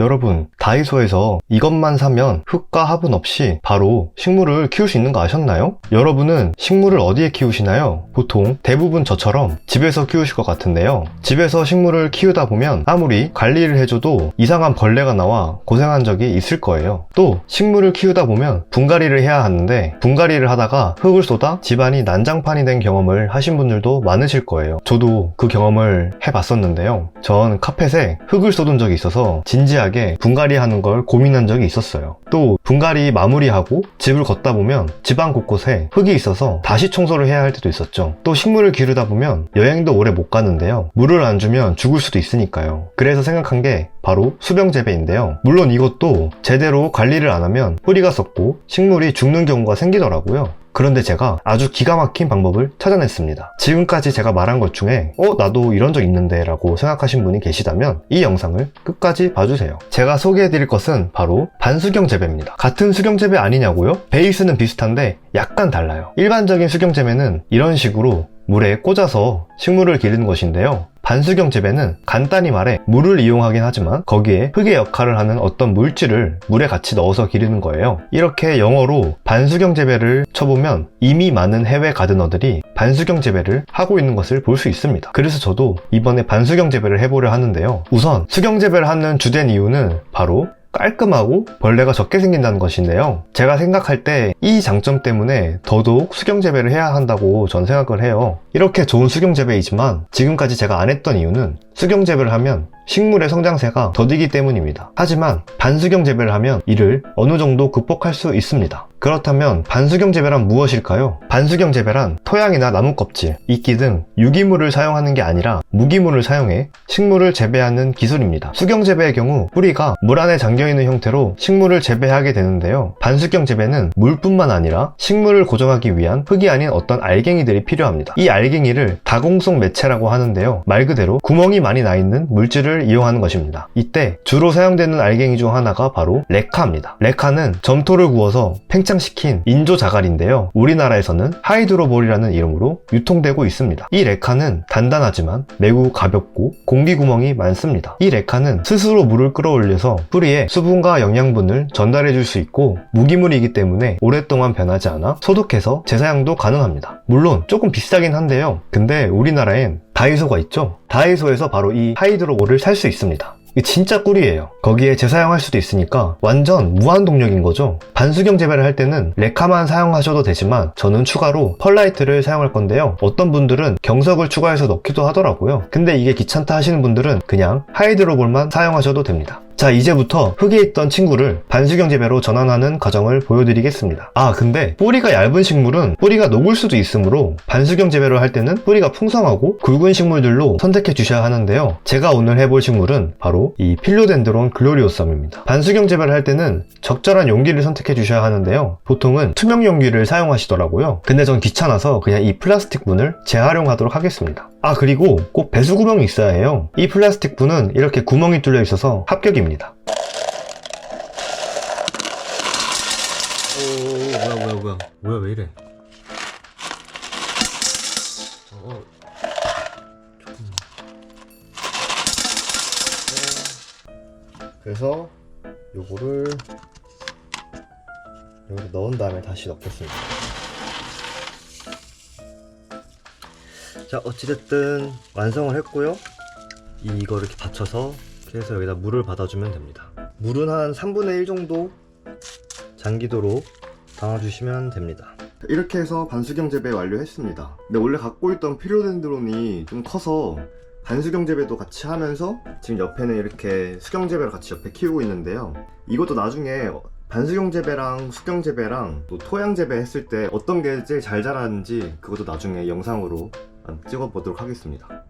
여러분, 다이소에서 이것만 사면 흙과 화분 없이 바로 식물을 키울 수 있는 거 아셨나요? 여러분은 식물을 어디에 키우시나요? 보통 대부분 저처럼 집에서 키우실 것 같은데요. 집에서 식물을 키우다 보면 아무리 관리를 해줘도 이상한 벌레가 나와 고생한 적이 있을 거예요. 또 식물을 키우다 보면 분갈이를 해야 하는데 분갈이를 하다가 흙을 쏟아 집안이 난장판이 된 경험을 하신 분들도 많으실 거예요. 저도 그 경험을 해봤었는데요. 전 카펫에 흙을 쏟은 적이 있어서 진지하게 분갈이 하는 걸 고민한 적이 있었어요. 또 분갈이 마무리하고 집을 걷다 보면 집안 곳곳에 흙이 있어서 다시 청소를 해야 할 때도 있었죠. 또 식물을 기르다 보면 여행도 오래 못 가는데요. 물을 안 주면 죽을 수도 있으니까요. 그래서 생각한 게 바로 수병재배인데요. 물론 이것도 제대로 관리를 안 하면 뿌리가 썩고 식물이 죽는 경우가 생기더라고요. 그런데 제가 아주 기가 막힌 방법을 찾아냈습니다. 지금까지 제가 말한 것 중에 나도 이런 적 있는데 라고 생각하신 분이 계시다면 이 영상을 끝까지 봐주세요. 제가 소개해드릴 것은 바로 반수경 재배입니다. 같은 수경 재배 아니냐고요? 베이스는 비슷한데 약간 달라요. 일반적인 수경 재배는 이런 식으로 물에 꽂아서 식물을 기르는 것인데요. 반수경 재배는 간단히 말해 물을 이용하긴 하지만 거기에 흙의 역할을 하는 어떤 물질을 물에 같이 넣어서 기르는 거예요. 이렇게 영어로 반수경 재배를 쳐보면 이미 많은 해외 가드너들이 반수경 재배를 하고 있는 것을 볼 수 있습니다. 그래서 저도 이번에 반수경 재배를 해보려 하는데요. 우선 수경 재배를 하는 주된 이유는 바로 깔끔하고 벌레가 적게 생긴다는 것인데요. 제가 생각할 때 이 장점 때문에 더더욱 수경재배를 해야 한다고 전 생각을 해요. 이렇게 좋은 수경재배이지만 지금까지 제가 안 했던 이유는 수경재배를 하면 식물의 성장세가 더디기 때문입니다. 하지만 반수경재배를 하면 이를 어느 정도 극복할 수 있습니다. 그렇다면 반수경재배란 무엇일까요? 반수경재배란 토양이나 나무 껍질, 이끼 등 유기물을 사용하는 게 아니라 무기물을 사용해 식물을 재배하는 기술입니다. 수경재배의 경우 뿌리가 물 안에 잠겨있는 형태로 식물을 재배하게 되는데요. 반수경재배는 물뿐만 아니라 식물을 고정하기 위한 흙이 아닌 어떤 알갱이들이 필요합니다. 이 알갱이를 다공성 매체라고 하는데요. 말 그대로 구멍이 많이 나 있는 물질을 이용하는 것입니다. 이때 주로 사용되는 알갱이 중 하나가 바로 레카입니다. 레카는 점토를 구워서 팽창시킨 인조 자갈인데요. 우리나라에서는 하이드로볼이라는 이름으로 유통되고 있습니다. 이 레카는 단단하지만 매우 가볍고 공기 구멍이 많습니다. 이 레카는 스스로 물을 끌어올려서 뿌리에 수분과 영양분을 전달해 줄 수 있고 무기물이기 때문에 오랫동안 변하지 않아 소독해서 재사용도 가능합니다. 물론 조금 비싸긴 한데요. 근데 우리나라엔 다이소가 있죠? 다이소에서 바로 이 하이드로볼을 살 수 있습니다. 이게 진짜 꿀이에요. 거기에 재사용할 수도 있으니까 완전 무한동력인 거죠. 반수경 재배를 할 때는 레카만 사용하셔도 되지만 저는 추가로 펄라이트를 사용할 건데요. 어떤 분들은 경석을 추가해서 넣기도 하더라고요. 근데 이게 귀찮다 하시는 분들은 그냥 하이드로볼만 사용하셔도 됩니다. 자, 이제부터 흙에 있던 친구를 반수경 재배로 전환하는 과정을 보여드리겠습니다. 근데 뿌리가 얇은 식물은 뿌리가 녹을 수도 있으므로 반수경 재배를 할 때는 뿌리가 풍성하고 굵은 식물들로 선택해 주셔야 하는데요. 제가 오늘 해볼 식물은 바로 이 필로덴드론 글로리오썸입니다. 반수경 재배를 할 때는 적절한 용기를 선택해 주셔야 하는데요. 보통은 투명 용기를 사용하시더라고요. 근데 전 귀찮아서 그냥 이 플라스틱 분을 재활용하도록 하겠습니다. 그리고 꼭 배수 구멍이 있어야 해요. 이 플라스틱 분은 이렇게 구멍이 뚫려 있어서 합격입니다. 뭐야 왜 이래? 그래서 요거를 여기 넣은 다음에 다시 넣겠습니다. 자, 어찌됐든 완성을 했고요. 이거를 이렇게 받쳐서 그래서 여기다 물을 받아주면 됩니다. 물은 한 3분의 1 정도 잠기도록 담아주시면 됩니다. 이렇게 해서 반수경 재배 완료했습니다. 근데 원래 갖고 있던 필로덴드론이 좀 커서 반수경 재배도 같이 하면서 지금 옆에는 이렇게 수경 재배를 같이 옆에 키우고 있는데요. 이것도 나중에 반수경 재배랑 수경 재배랑 또 토양 재배 했을 때 어떤 게 제일 잘 자라는지 그것도 나중에 영상으로 찍어 보도록 하겠습니다.